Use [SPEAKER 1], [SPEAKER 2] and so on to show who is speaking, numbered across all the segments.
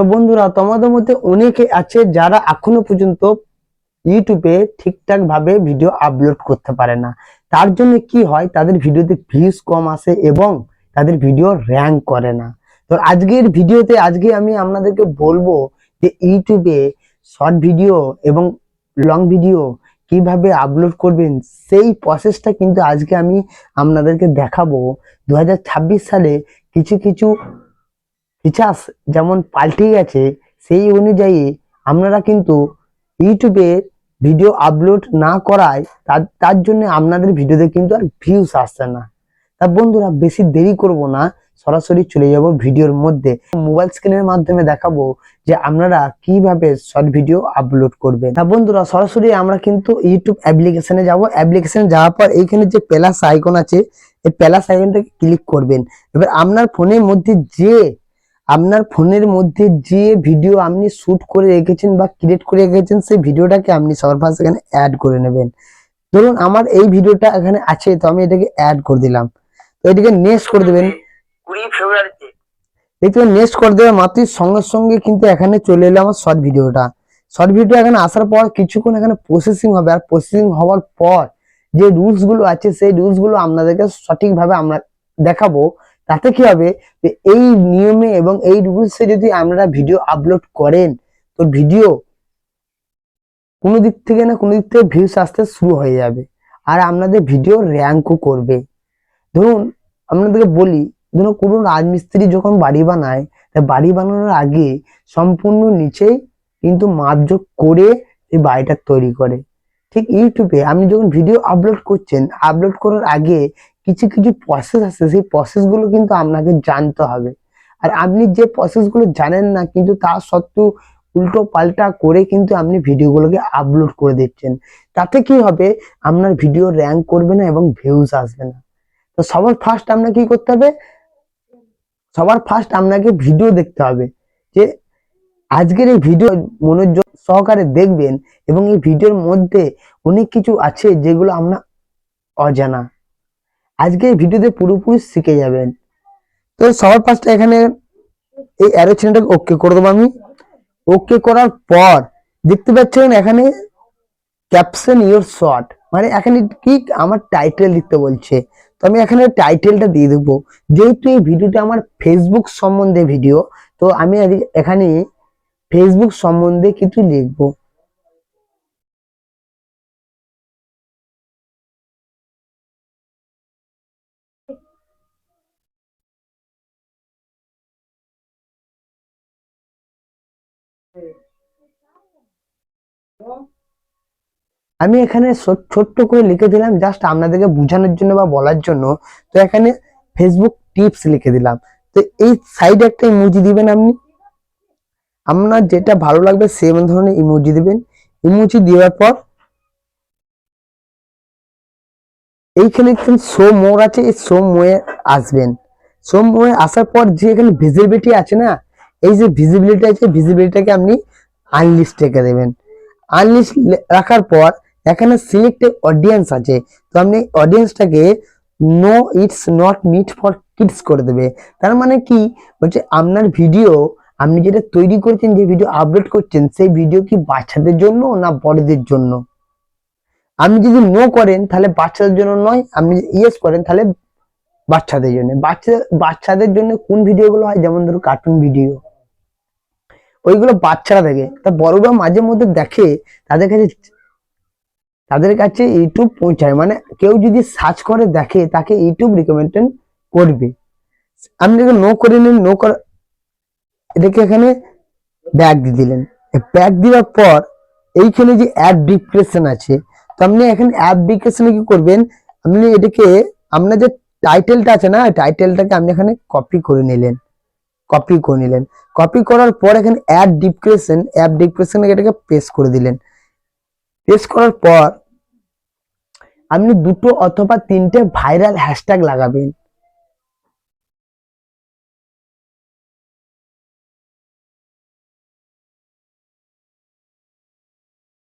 [SPEAKER 1] তো বন্ধুরা, তোমাদের মধ্যে অনেকে আছে যারা এখনো পর্যন্ত ইউটিউবে ঠিকঠাক ভাবে ভিডিও আপলোড করতে পারে না। তার জন্য কি হয়, তাদের ভিডিওতে ভিউজ কম আসে এবং তাদের ভিডিও র্যাঙ্ক করে না। তো আজকের ভিডিওতে আমি আপনাদেরকে বলবো যে ইউটিউবে শর্ট ভিডিও এবং লং ভিডিও কিভাবে আপলোড করবেন, সেই প্রসেসটা কিন্তু আজকে আমি আপনাদেরকে দেখাবো। 2026 সালে কিছু কিছু ফিচার্স যেমন পাল্টে গেছে, সেই অনুযায়ী আপনারা কিন্তু ইউটিউবে ভিডিও আপলোড না করায় তার জন্য আপনাদের ভিডিওতে কিন্তু আর ভিউস আসছে না। তা বন্ধুরা, বেশি দেরি করব না, সরাসরি চলে যাব ভিডিওর মধ্যে। মোবাইল স্ক্রিনের মাধ্যমে দেখাবো যে আপনারা কিভাবে শর্ট ভিডিও আপলোড করবেন। তা বন্ধুরা, সরাসরি আমরা কিন্তু ইউটিউব অ্যাপ্লিকেশনে যাব। অ্যাপ্লিকেশনে যাওয়ার পর এইখানে যে প্লাস আইকন আছে, এই প্লাস আইকনটাকে ক্লিক করবেন। এবার আপনার ফোনের মধ্যে যে ভিডিও আপনি শুট করে রেখেছেন বা ক্রিয়েট করে রেখেছেন, সেই ভিডিওটাকে আপনি সবার ফার্স্ট এখানে অ্যাড করে নেবেন। ধরুন আমার এই ভিডিওটা এখানে আছে, তো আমি এটাকে অ্যাড করে দিলাম। তো এটাকে নেক্সট করে দেবেন। 20 ফেব্রুয়ারিতে দেখবেন নেক্সট করে দেবে, মাত্রই সঙ্গে সঙ্গে কিন্তু এখানে চলে এলো আমার শর্ট ভিডিওটা। শর্ট ভিডিও এখানে আসার পর কিছুক্ষণ এখানে প্রসেসিং হবে, আর প্রসেসিং হওয়ার পর যে রুলস গুলো আছে, সেই রুলস গুলো আপনাদেরকে সঠিকভাবে আমরা দেখাবো। তাতে কি হবে, যে এই নিয়মে এবং এই রুলসে যদি আপনারা ভিডিও আপলোড করেন, তো ভিডিও কোনো দিক থেকে না কোনো দিক থেকে ভিউস আসতে শুরু হয়ে যাবে, আর আপনাদের ভিডিও র্যাঙ্কও করবে। ধরুন আপনাদেরকে বলি, ধরুন কোনো রাজমিস্ত্রি যখন বাড়ি বানায়, বাড়ি বানানোর আগে সম্পূর্ণ নিচেই কিন্তু মাপজোক করে এই বাড়িটা তৈরি করে। ঠিক ইউটিউবে আপনি যখন ভিডিও আপলোড করছেন, আপলোড করার আগে কিছু কিছু প্রসেস আছে, সেই প্রসেসগুলো কিন্তু আপনাকে জানতে হবে। আর আপনি যে প্রসেসগুলো জানেন না, কিন্তু তা সত্ত্বেও উল্টো পাল্টা করে কিন্তু আপনি ভিডিওগুলোকে আপলোড করে দিচ্ছেন, তাতে কি হবে, আপনার ভিডিও র্যাঙ্ক করবে না এবং ভিউজ আসবে না। তো সবার ফার্স্ট আপনাকে কি করতে হবে, সবার ফার্স্ট আপনাকে ভিডিও দেখতে হবে। যে আজকের এই ভিডিও মনোযোগ সহকারে দেখবেন, এবং এই ভিডিওর মধ্যে অনেক কিছু আছে যেগুলো আপনার অজানা, আজকে এই ভিডিওতে পুরোপুরি শিখে যাবেন। তো সবার ফার্স্ট এখানে এই অ্যারো চিহ্নটাকে ওকে করে দেবো আমি। ওকে করার পর দেখতে পাচ্ছেন এখানে ক্যাপশন ইওর শর্ট, মানে এখানে কি আমার টাইটেল লিখতে বলছে। তো আমি এখানে টাইটেলটা দিয়ে দেবো। যেহেতু এই ভিডিওটা আমার ফেসবুক সম্বন্ধে ভিডিও, তো আমি এখানে ফেসবুক সম্বন্ধে কিছু লিখবো। আমি এখানে ছোট্ট করে লিখে দিলাম, জাস্ট আপনাদেরকে বোঝানোর জন্য বা বলার জন্য। তো এখানে ফেসবুক টিপস লিখে দিলাম। তো এই সাইডে একটা ইমোজি দিবেন আপনি, আপনার যেটা ভালো লাগবে সেম ধরনের ইমোজি দিবেন। ইমোজি দেওয়ার পর এইখানে শো মোর আছে, এই শো মোয়ে আসবেন। শো মোয়ে আসার পর যে এখানে ভিজিবিলিটি আছে না, এই যে ভিজিবিলিটি আছে, ভিজিবিলিটিটাকে আপনি আনলিস্ট রেখে দেবেন। আনলিস্ট রাখার পর এখানে সিলেক্ট অডিয়েন্স আছে, তো আপনি অডিয়েন্সটাকে no it's not meant for kids করে দেবে। তার মানে কি বলছে, আপনার ভিডিও আপনি যেটা তৈরি করছেন, যে ভিডিও আপলোড করছেন, সেই ভিডিও কি বাচ্চাদের জন্য না বড়দের জন্য। আপনি যদি নো করেন তাহলে বাচ্চাদের জন্য নয়, আপনি যদি ইয়েস করেন তাহলে বাচ্চাদের জন্য। বাচ্চাদের জন্য কোন ভিডিওগুলো হয়, যেমন ধরো কার্টুন ভিডিও, ওইগুলো বাচ্চারা দেখে। তা বড়রা মাঝে মধ্যে দেখে, তাদের কাছে ইউটিউব পৌঁছায়, মানে কেউ যদি সার্চ করে দেখে, তাকে ইউটিউব রিকমেন্ড করবে। আপনি যদি নো করে নিন, নো কর, এটাকে এখানে ব্যাক দিয়ে দিলেন। ব্যাক দেওয়ার পর এইখানে যে অ্যাড ডিসক্রিপশন আছে, তো আপনি এখানে অ্যাড ডিসক্রিপশনে কি করবেন, আপনি এটাকে আপনার যে টাইটেলটা আছে না, টাইটেলটাকে আপনি এখানে কপি করে নিলেন। কপি করার পর এখানে অ্যাড ডিসক্রিপশন এটাকে পেস্ট করে দিলেন। পেস্ট করার পর আপনি 2টো অথবা 3টে ভাইরাল হ্যাশট্যাগ লাগাবেন।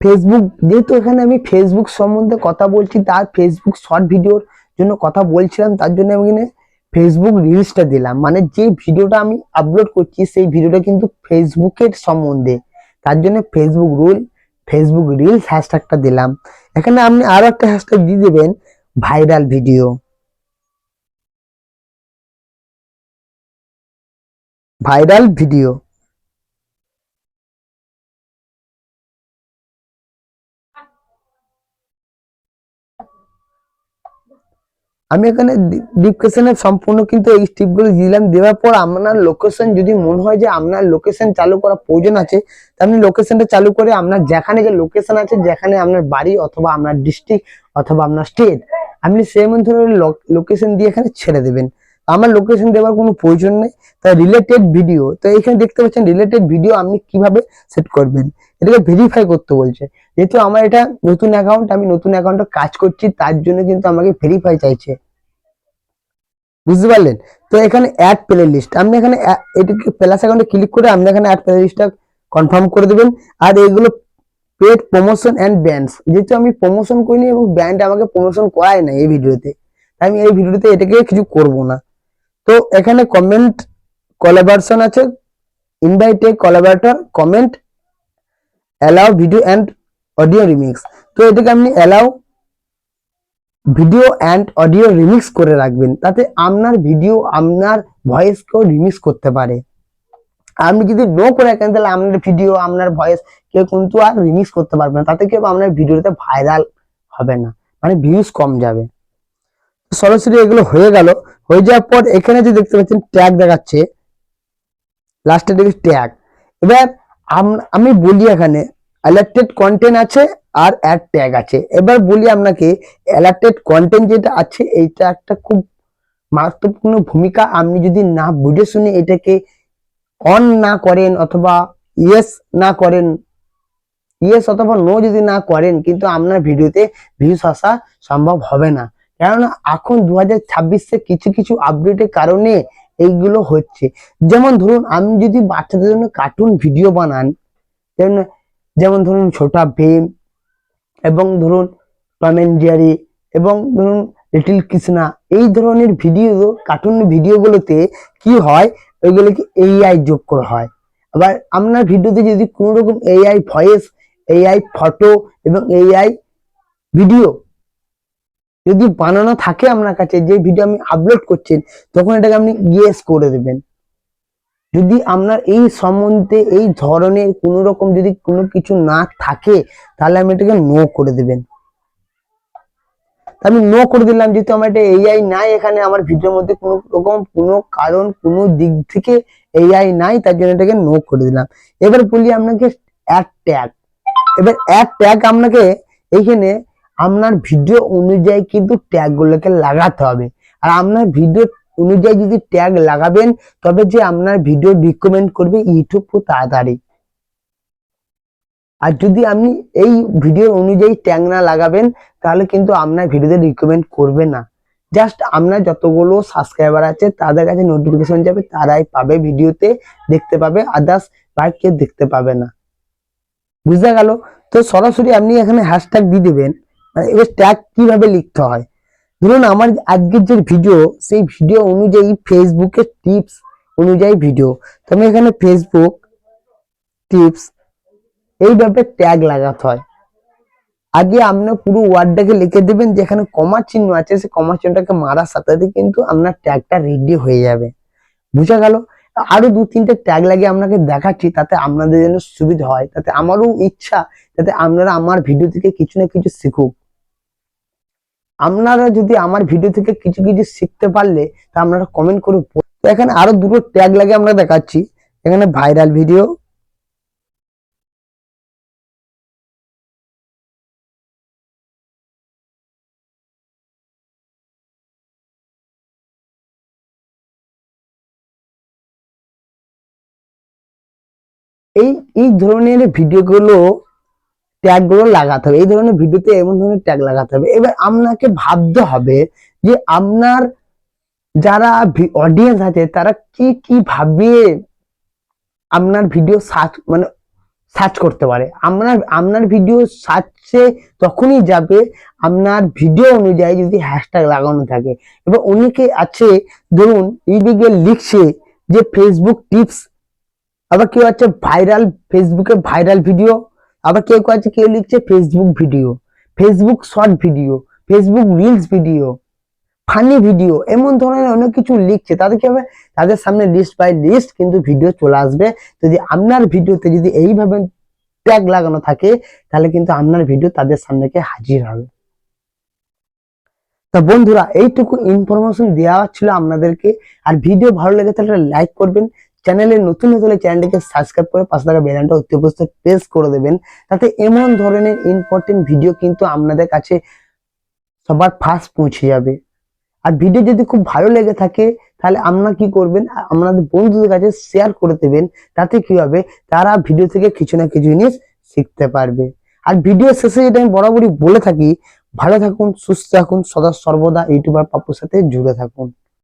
[SPEAKER 1] ফেসবুক, যেহেতু এখানে আমি ফেসবুক সম্বন্ধে কথা বলছি, তার ফেসবুক শর্ট ভিডিওর জন্য কথা বলছিলাম, তার জন্য আমি এখানে ফেসবুক রিলসটা দিলাম, মানে যে ভিডিওটা আমি আপলোড করছি সেই ভিডিওটা কিন্তু ফেসবুকের সম্বন্ধে, তার জন্য ফেসবুক রিলস হ্যাশট্যাগটা দিলাম। এখানে আপনি আরো একটা হ্যাশট্যাগ দিয়ে দেবেন, ভাইরাল ভিডিও। ভাইরাল ভিডিও আমি এখানে ডিসক্রিপশনে সম্পূর্ণ কিন্তু এই স্টেপগুলো দিলাম। দেওয়ার পর আপনার লোকেশন যদি মনে হয় যে আপনার লোকেশন চালু করা প্রয়োজন আছে, তা আপনি লোকেশনটা চালু করে আপনার যেখানে যে লোকেশন আছে, যেখানে আপনার বাড়ি অথবা আপনার ডিস্ট্রিক্ট অথবা আপনার স্টেট, আপনি সেই মধ্যে লোকেশন দিয়ে এখানে ছেড়ে দেবেন। আমার লোকেশন দেওয়ার কোনো প্রয়োজন নেই। তাই রিলেটেড ভিডিও, তো এখানে দেখতে পাচ্ছেন রিলেটেড ভিডিও আপনি কিভাবে সেট করবেন, এটাকে ভেরিফাই করতে বলছে। যেহেতু আমার এটা নতুন অ্যাকাউন্ট, আমি নতুন অ্যাকাউন্টে কাজ করছি, তার জন্য কিন্তু আমাকে ভেরিফাই চাইছে, বুঝতে পারলেন? তো এখানে অ্যাড প্লে লিস্ট, আপনি এখানে এটাকে প্লাস অ্যাকাউন্টে ক্লিক করে আপনি এখানে অ্যাড প্লে লিস্টটা কনফার্ম করে দেবেন। আর এগুলো পেড প্রমোশন এন্ড ব্যান্ডস, যেহেতু আমি প্রমোশন করিনি এবং ব্যান্ড আমাকে প্রমোশন করায় না এই ভিডিওতে, তাই আমি এই ভিডিওতে এটাকে কিছু করব না। তো এখানে কমেন্ট কোলাবোরেশন আছে, invite a collaborator, comment, allow video and audio remix. তো এটাকে আপনি allow video and audio remix করে রাখবেন, তাতে আপনার ভিডিও আপনার ভয়েসকেও রিমিক্স করতে পারে। আপনি যদি নো করে রাখেন তাহলে আপনার ভিডিও আপনার ভয়েস কেউ কিন্তু আর রিমিক্স করতে পারবে না, তাতে কেউ আপনার ভিডিওতে ভাইরাল হবে না, মানে ভিউজ কম যাবে। সরাসরি এগুলো হয়ে গেল। হয়ে যাওয়ার পর এখানে যে দেখতে পাচ্ছেন ট্যাগ দেখাচ্ছে, লাস্টে দেখি ট্যাগ। এবার আমি বলি এখানে অ্যালার্টেড কন্টেন্ট আছে আর অ্যাড ট্যাগ আছে। এবার বলি আপনাকে অ্যালার্টেড কন্টেন্ট যেটা আছে, এইটা একটা খুব মারাত্মকপূর্ণ ভূমিকা। আপনি যদি না বুঝে শুনে এটাকে অন না করেন অথবা ইয়েস না করেন, ইয়েস অথবা নো যদি না করেন, কিন্তু আপনার ভিডিওতে ভিউজ আসা সম্ভব হবে না। কেননা এখন 2026-এ কিছু কিছু আপডেটের কারণে এইগুলো হচ্ছে। যেমন ধরুন আপনি যদি বাচ্চাদের জন্য কার্টুন ভিডিও বানান, যেমন ধরুন ছোটা ভীম, এবং ধরুন টম এন্ড জেরি, এবং ধরুন লিটল কৃষ্ণা, এই ধরনের ভিডিও, কার্টুন ভিডিওগুলোতে কি হয়, ওইগুলোকে এআই যোগ করা হয়। আবার আপনার ভিডিওতে যদি কোনো রকম এআই ভয়েস, এআই ফটো এবং এআই ভিডিও যদি বানানো থাকে আপনার কাছে, যে ভিডিও আপনি আপলোড করছেন, তখন এটাকে আপনি ইয়েস করে দেবেন। যদি আপনার এই সম্বন্ধে এই ধরনের কোনো রকম যদি কোনো কিছু না থাকে, তাহলে আপনি এটাকে নো করে দেবেন। আমি নো করে দিলাম, যেহেতু আমার এটা এআই নাই, এখানে আমার ভিডিওর মধ্যে কোনো রকম কোনো কারণ কোনো দিক থেকে এআই নাই, তার জন্য এটাকে নো করে দিলাম। এবার বলি আপনাকে অ্যাড ট্যাগ। এবার অ্যাড ট্যাগ আপনাকে এইখানে আপনার ভিডিও অনুযায়ী কিন্তু ট্যাগ গুলোকে লাগাতে হবে। আর আপনার ভিডিও অনুযায়ী যদি ট্যাগ লাগাবেন, তবে যে আপনার ভিডিও রিকমেন্ড করবে ইউটিউব খুব তাড়াতাড়ি। আর যদি আপনি এই ভিডিও অনুযায়ী ট্যাগ না লাগাবেন, তাহলে কিন্তু আপনার ভিডিওতে রিকমেন্ড করবে না। জাস্ট আপনার যতগুলো সাবস্ক্রাইবার আছে তাদের কাছে নোটিফিকেশন যাবে, তারাই পাবে, ভিডিওতে দেখতে পাবে, আদার্স আর কেউ দেখতে পাবে না। বুঝতে গেল? তো সরাসরি আপনি এখানে হ্যাশট্যাগ দিয়ে দিবেন। এবার ট্যাগ কিভাবে লিখতে হয়, ধরুন আমার আজকের যে ভিডিও, সেই ভিডিও অনুযায়ী ফেসবুকের টিপস অনুযায়ী ভিডিও, তো আমি এখানে ফেসবুক টিপস এইভাবে ট্যাগ লাগাতে হয়। আগে আপনি পুরো ওয়ার্ডটাকে লিখে দেবেন, যেখানে কমা চিহ্ন আছে সেই কমা চিহ্নটাকে মারার সাথে সাথে কিন্তু আপনার ট্যাগটা রেডি হয়ে যাবে। বুঝা গেল? আরো 2-3টে ট্যাগ লাগিয়ে আপনাকে দেখাচ্ছি, তাতে আপনাদের জন্য সুবিধা হয়, তাতে আমারও ইচ্ছা যাতে আপনারা আমার ভিডিও থেকে কিছু না কিছু শিখুক। আপনারা যদি আমার ভিডিও থেকে কিছু কিছু শিখতে পারলে তা আপনারা কমেন্ট করে। তো এখানে আরো দুটো ট্যাগ লাগিয়ে আমরা দেখাচ্ছি, এখানে ভাইরাল ভিডিও, এই এই ধরনের ভিডিওগুলো ট্যাগ গুলো লাগাতে হবে। এই ধরনের ভিডিওতে এমন ধরনের ট্যাগ লাগাতে হবে। এবার আপনাকে ভাবতে হবে যে আপনার যারা অডিয়েন্স আছে তারা কি কি ভাবে আপনার ভিডিও সার্চ মানে সার্চ করতে পারে। আপনার ভিডিও সার্চে তখনই যাবে আপনার ভিডিও অনুযায়ী যদি হ্যাশট্যাগ লাগানো থাকে। এবার অনেকে আছে ধরুন এই দিকে লিখছে যে ফেসবুক টিপস, আবার কেউ আছে ভাইরাল, ফেসবুকে ভাইরাল ভিডিও, আবার কেউ কেউ আছে কেউ লিখছে Facebook video, Facebook short video, Facebook reels video, funny video, এমন ধরনের অনেক কিছু লিখছে। তাদের কি হবে, তাদের সামনে লিস্ট বাই লিস্ট কিন্তু ভিডিও চলে আসবে। যদি আপনার ভিডিওতে যদি এইভাবে ট্যাগ লাগানো থাকে তাহলে কিন্তু আপনার ভিডিও তাদের সামনে গিয়ে হাজির হবে। তা বন্ধুরা এইটুকু ইনফরমেশন দেওয়া ছিল আপনাদেরকে। আর ভিডিও ভালো লেগে তাহলে লাইক করবেন, চ্যানেলে নতুন হলে চ্যানেলটিকে সাবস্ক্রাইব করে পাশে থাকা বেল আইকনটা অতি অবশ্যই প্রেস করে দেবেন, তাতে এমন ধরনের ইম্পর্টেন্ট ভিডিও কিন্তু আপনাদের কাছে সবার ফার্স্ট পৌঁছে যাবে। আর ভিডিও যদি খুব ভালো লেগে থাকে তাহলে আপনারা কি করবেন, আপনাদের বন্ধুদের কাছে শেয়ার করে দেবেন, তাতে কি হবে তারা ভিডিও থেকে কিছু না কিছু জিনিস শিখতে পারবে। আর ভিডিও শেষে যেটা আমি বরাবরই বলে থাকি, ভালো থাকুন, সুস্থ থাকুন, সদা সর্বদা ইউটিউবার পাপুর সাথে জুড়ে থাকুন।